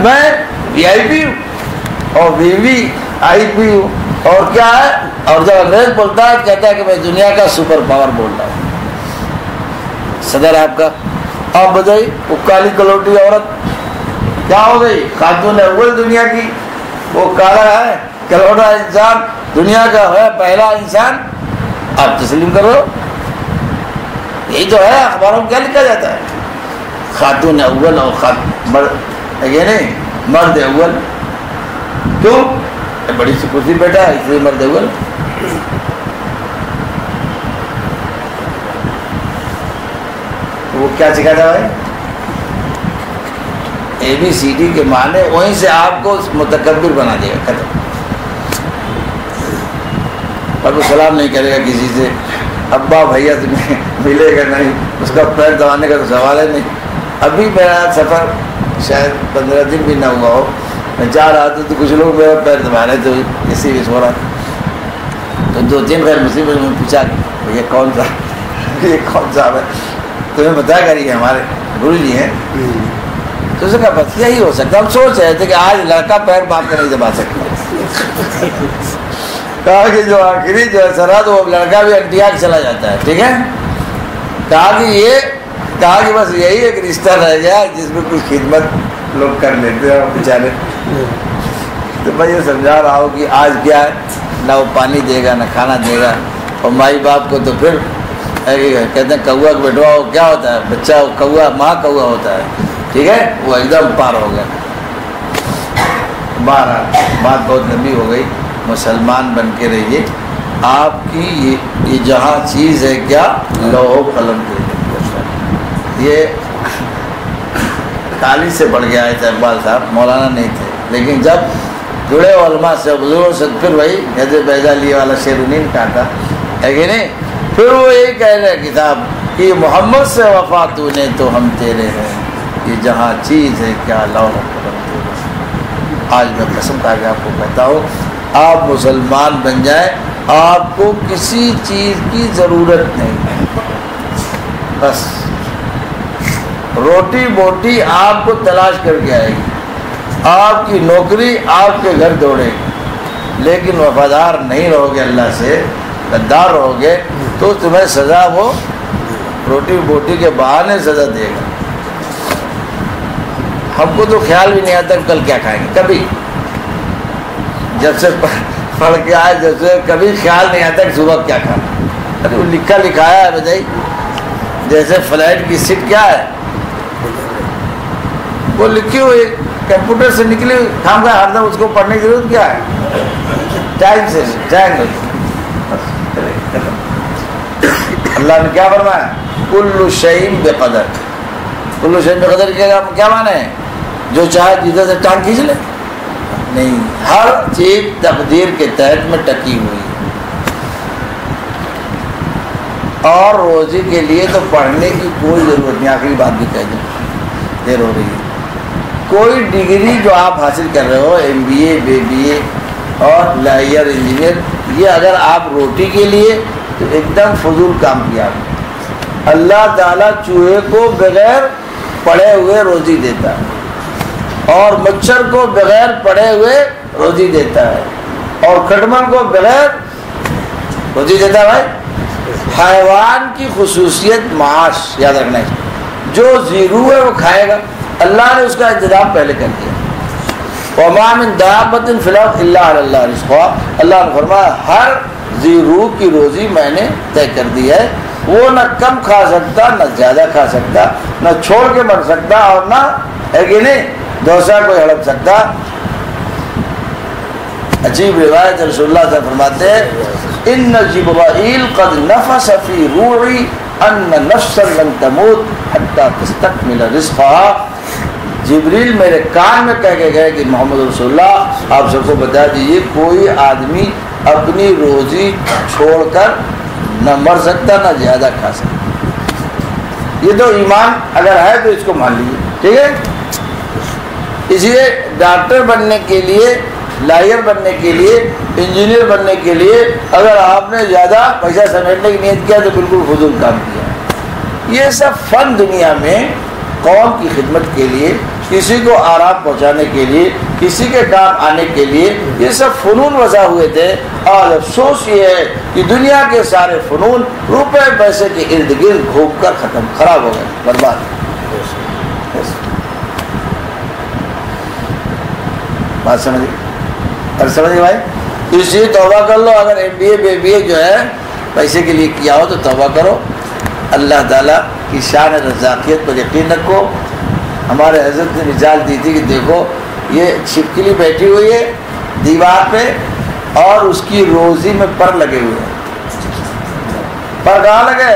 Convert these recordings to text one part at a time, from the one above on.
میں VIP ہوں اور بیوی IP ہوں. اور کیا ہے, اور جب انگریز بولتا ہے کہتا ہے کہ میں دنیا کا سپر پاور بول رہا ہوں. صدر آپ کا, آپ بتائیے وہ کالی کلوٹی عورت کیا ہو گئی, خاتون اول دنیا کی, وہ کالا ہے کلوٹا انسان دنیا کا ہے پہلا انسان, آپ تسلیم کرو. یہی تو ہے, اخباروں میں کیا لکھا جاتا ہے, خاتون اول اور یہ نہیں مرد اول. کیوں, بڑی سی کرسی بیٹھا ہے اس لیے مرد اول. وہ کیا سکھاتا ہے, ABCD کے معنی وہیں سے آپ کو متکبر بنا دے گا, ختم. اب وہ سلام نہیں کرے گا کسی سے, ابا بھیا تمہیں ملے گا نہیں, اس کا پیر دبانے کا تو سوال ہے نہیں. ابھی میرا سفر شاید 15 دن بھی نہ ہوا ہو, میں جا رہا تھا تو کچھ لوگ میرا پیر دبا رہے تھے, اسی بھی سو رہا تھا. تو 2-3 غیر مسلم نے پوچھا یہ کون سا, یہ کون صاحب ہے, تمہیں بتا کر یہ ہمارے گرو جی ہیں. تو اس کا بس یہی ہو سکتا, ہم سوچ رہے تھے کہ آج لڑکا پیر باپ کا نہیں دبا سکتا. کہا کہ جو آخری جو سرحد وہ لڑکا بھی انٹیا کے چلا جاتا ہے, ٹھیک ہے. کہا کہ بس یہی ایک رشتہ رہ گیا جس میں کچھ خدمت لوگ کر لیتے ہیں بیچارے. تو میں یہ سمجھا رہا ہوں کہ آج کیا ہے, نہ وہ پانی دے گا نہ کھانا دے گا, اور مائی باپ کو تو پھر کہتے ہیں کوا کو بیٹھوا, وہ کیا ہوتا ہے بچہ کوا, ماں کوا ہوتا ہے, ٹھیک ہے. وہ ایک دم پار ہو گیا. بات بہت لمبی ہو گئی. مسلمان بن کے رہیے. آپ کی یہ جہاں چیز ہے کیا, لوح و قلم کے, یہ 40 سے بڑھ گیا ہے. اقبال صاحب مولانا نہیں تھے, لیکن جب جڑے علماء سے بزرگوں سے پھر وہی حضرت بیضا لیے والا شعر انہیں کہا ہے کہ نہیں. پھر وہ یہی کہہ رہے کتاب کہ محمد سے وفا تو نے تو ہم تیرے ہیں, یہ جہاں چیز ہے کیا لوح و قلم تیرے. آج میں قسم کھا کے آپ کو کہتا ہوں, آپ مسلمان بن جائیں, آپ کو کسی چیز کی ضرورت نہیں ہے. بس روٹی بوٹی آپ کو تلاش کر کے آئے گی, آپ کی نوکری آپ کے گھر دوڑے گی, لیکن وفادار نہیں رہو گے اللہ سے, غدار رہو گے, تو تمہیں سزا وہ روٹی بوٹی کے بہانے سزا دے گا. ہم کو تو خیال بھی نہیں آتا کل کیا کھائیں گے. کبھی جب سے پڑھ کے آئے جب سے کبھی خیال نہیں آتا کہ صبح کیا کھانا. ارے وہ لکھایا ہے بتائیے, جیسے فلائٹ کی سیٹ کیا ہے, وہ لکھی ہوئی کمپیوٹر سے نکلی ہوئی, ہم کا ہر دم اس کو پڑھنے کی ضرورت کیا ہے, ٹائم سے ٹائم. اللہ نے کیا فرمایا, کل شیء بقدر. کل شیء بقدر کیا معنی ہے, جو چاہے جدھر سے ٹانگ کھینچ لے. نہیں, ہر چیز تقدیر کے تحت میں ٹکی ہوئی ہے. اور روزی کے لیے تو پڑھنے کی کوئی ضرورت نہیں. آخری بات بھی کہہ دوں, دیر ہو رہی ہے. کوئی ڈگری جو آپ حاصل کر رہے ہو, MBA BBA اور لائر انجینئر, یہ اگر آپ روٹی کے لیے تو ایک دم فضول کام کیا. اللہ تعالیٰ چوہے کو بغیر پڑھے ہوئے روزی دیتا ہے, اور مچھر کو بغیر پڑھے ہوئے روزی دیتا ہے, اور کھٹمل کو بغیر روزی دیتا ہے. بھائی حیوان کی خصوصیت معاش یاد رکھنا ہے, جو زیرو ہے وہ کھائے گا, اللہ نے اس کا انتظام پہلے کر دیا. وما من دابۃ فی الارض الا علی اللہ رزقها, اللہ نے فرمایا ہر زیرو کی روزی میں نے طے کر دی ہے. وہ نہ کم کھا سکتا نہ زیادہ کھا سکتا, نہ چھوڑ کے مر سکتا اور نہ ہے کہ نہیں دوسرا کوئی ہڑپ سکتا. عجیب روایت رسول اللہ صلی اللہ علیہ وسلم فرماتے ہیں, ان جبرائیل قد نفس فی روعی ان نفسا لن تموت حتی تستکمل رزقها. جبریل میرے کان میں کہہ کے گئے کہ محمد رسول اللہ آپ سب کو بتا دیجیے, کوئی آدمی اپنی روزی چھوڑ کر نہ مر سکتا نہ زیادہ کھا سکتا. یہ تو ایمان اگر ہے تو اس کو مان لیجیے, ٹھیک ہے. اس لیے ڈاکٹر بننے کے لیے, لائر بننے کے لیے, انجینئر بننے کے لیے اگر آپ نے زیادہ پیسہ سمیٹنے کی نیت کیا تو بالکل فضول کام کیا. یہ سب فن دنیا میں قوم کی خدمت کے لیے کسی کو آرام پہنچانے کے لیے، کسی کے کام آنے کے لیے یہ سب فنون وضع ہوئے تھے. اور افسوس یہ ہے کہ دنیا کے سارے فنون روپے پیسے کے ارد گرد گھوم کر خراب ہو گئے، برباد. بات سمجھے بھائی؟ اس لیے توبہ کر لو. اگر MBA BBA جو ہے پیسے کے لیے کیا ہو تو توبہ کرو. اللہ تعالیٰ کی شان رزاقیت پر یقین رکھو. ہمارے حضرت نے مثال دی تھی کہ دیکھو یہ چھپکلی بیٹھی ہوئی ہے دیوار پہ اور اس کی روزی میں پر لگے ہوئے ہیں. پر کہاں لگے؟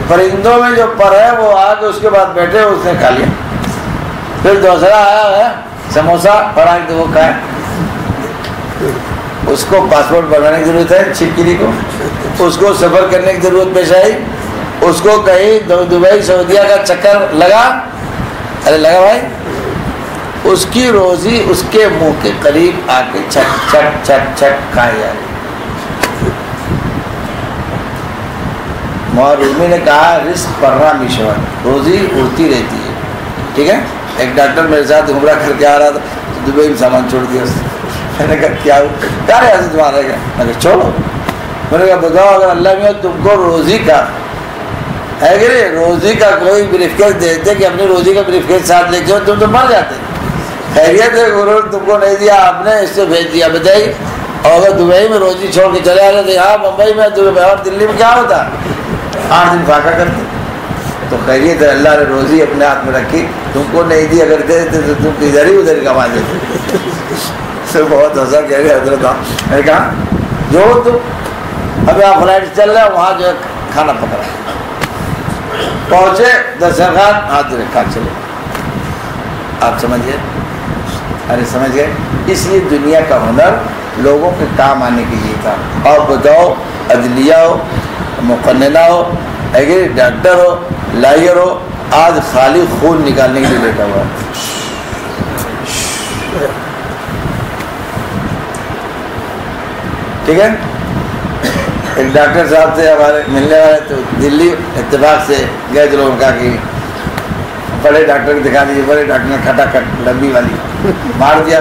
پرندوں میں جو پر ہے وہ آ کے اس کے بعد بیٹھے اس نے کھا لیا. پھر دوسرا آیا ہے سموسا پڑا تو وہ کھائے. اس کو پاسپورٹ بنانے کی ضرورت ہے چھپکلی کو، اس کو سفر کرنے کی ضرورت پیش آئی، اس کو کہیں دبئی سعودیہ کا چکر لگا، ارے لگا بھائی، اس کی روزی اس کے منہ کے قریب آ کے چھٹ چھٹ چھٹ چھٹ کھائی جا رہی. رومی نے کہا رزق پرنا میشور، روزی اڑتی رہتی ہے. ٹھیک ہے. ایک ڈاکٹر میرے ساتھ عمرہ کر کے آ رہا تھا، دبئی میں سامان چھوڑ دیا. میں نے کہا کیا ہو؟ کیا ہے حضرت تمہارا؟ کیا میں نے کہا چھوڑو. میں نے کہا بتاؤ اگر اللہ میں تم کو روزی کا ہے کہ نہیں، روزی کا کوئی بریف کیس دیتے کہ اپنی روزی کا بریف کیس ساتھ لے کے تم تو مر جاتے. خیریت ہے انہوں نے تم کو نہیں دیا، آپ نے اس سے بھیج دیا. بتائیے اور اگر دبئی میں روزی چھوڑ کے چلے آتے تھے، ہاں ممبئی میں دبئی اور دلی میں کیا ہوتا؟ 8 دن فاقہ کرتے. تو خیریت ہے اللہ نے روزی اپنے ہاتھ میں رکھی، تم کو نہیں دی. اگر دے دیتے تو تم ادھر ہی ادھر کما دیتے. بہت ہنسا کہہ رہے حضرت. میں نے کہا جو تم ابھی آپ فلائٹ چل رہے وہاں جو ہے کھانا پکڑا، پہنچے دسترخوان ہاتھ دھوئے کھا چلے. آپ سمجھ گئے؟ ارے سمجھ گئے. اس لیے دنیا کا ہنر لوگوں کے کام آنے کے لیے تھا. اور بتاؤ عدلیہ ہو، مقننہ ہو، ڈاکٹر ہو، لائر ہو، آج خالی خون نکالنے کے لیے بیٹھا ہوا ہے. ٹھیک ہے. ایک ڈاکٹر صاحب سے ہمارے ملنے والے تو دلی اتفاق سے گئے تو لوگوں نے کہا کہ بڑے ڈاکٹر کو دکھا دیجیے. بڑے ڈاکٹر نے کھٹا کھٹ لمبی والی مار دیا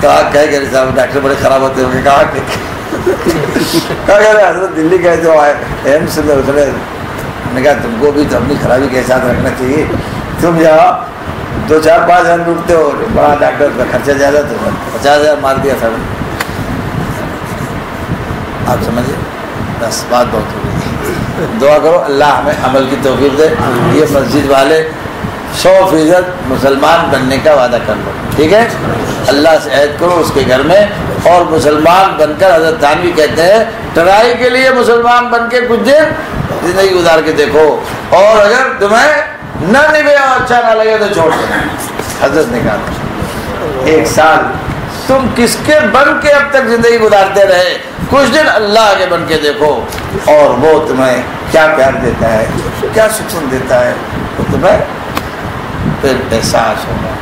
کہا کہہ گئے صاحب ڈاکٹر بڑے خراب ہوتے ہوں گے. کہا کہ حضرت دلی گئے تو آئے ایمس میں اترے. نے کہا تم کو بھی تو اپنی خرابی کے ساتھ رکھنا چاہیے. تم یہاں 2-4-5 ہزار لوٹتے ہو، بڑا ڈاکٹر کا خرچہ زیادہ تو 50,000 مار دیا صاحب. آپ سمجھے؟ بس بات بہت ہو گئی. دعا کرو اللہ ہمیں عمل کی توفیق دے. یہ مسجد والے 100% مسلمان بننے کا وعدہ کر لو. ٹھیک ہے. اللہ سے عہد کرو اس کے گھر میں اور مسلمان بن کر، حضرت تھانوی کہتے ہیں ٹرائی کے لیے مسلمان بن کے کچھ دن زندگی گزار کے دیکھو، اور اگر تمہیں نہ نبھے اور اچھا نہ لگے تو چھوڑ دو. حضرت نے کہا 1 سال تم کس کے بن کے اب تک زندگی گزارتے رہے، کچھ دن اللہ کے بن کے دیکھو اور وہ تمہیں کیا پیار دیتا ہے، کیا سکون دیتا ہے، وہ تمہیں پھر احساس ہوگا.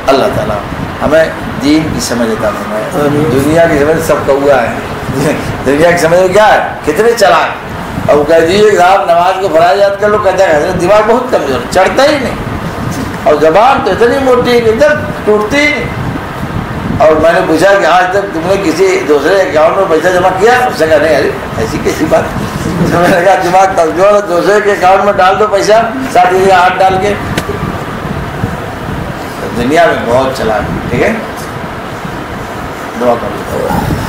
اللہ تعالیٰ ہمیں دین کی سمجھ عطا فرمائے. دنیا کی سمجھ سب کا ہوا ہے. دنیا کی سمجھ کیا ہے؟ کتنے چلاک. اب کہہ دیجیے صاحب نماز کو فرائض یاد کر لو، کہتا ہے حضرت دماغ بہت کمزور، چڑھتا ہی نہیں. اور زبان تو اتنی موٹی ہے کہ ادھر ٹوٹتی ہی نہیں. اور میں نے پوچھا کہ آج تک تم نے کسی دوسرے اکاؤنٹ میں پیسہ جمع کیا؟ اس نے کہا نہیں ارے ایسی کیسی بات. میں نے کہا دماغ کمزور ہے، دوسرے کے اکاؤنٹ میں ڈال دو پیسہ، ساتھ ہی ہاتھ ڈال کے. دنیا میں بہت چلا. ٹھیک ہے. دعا کرو.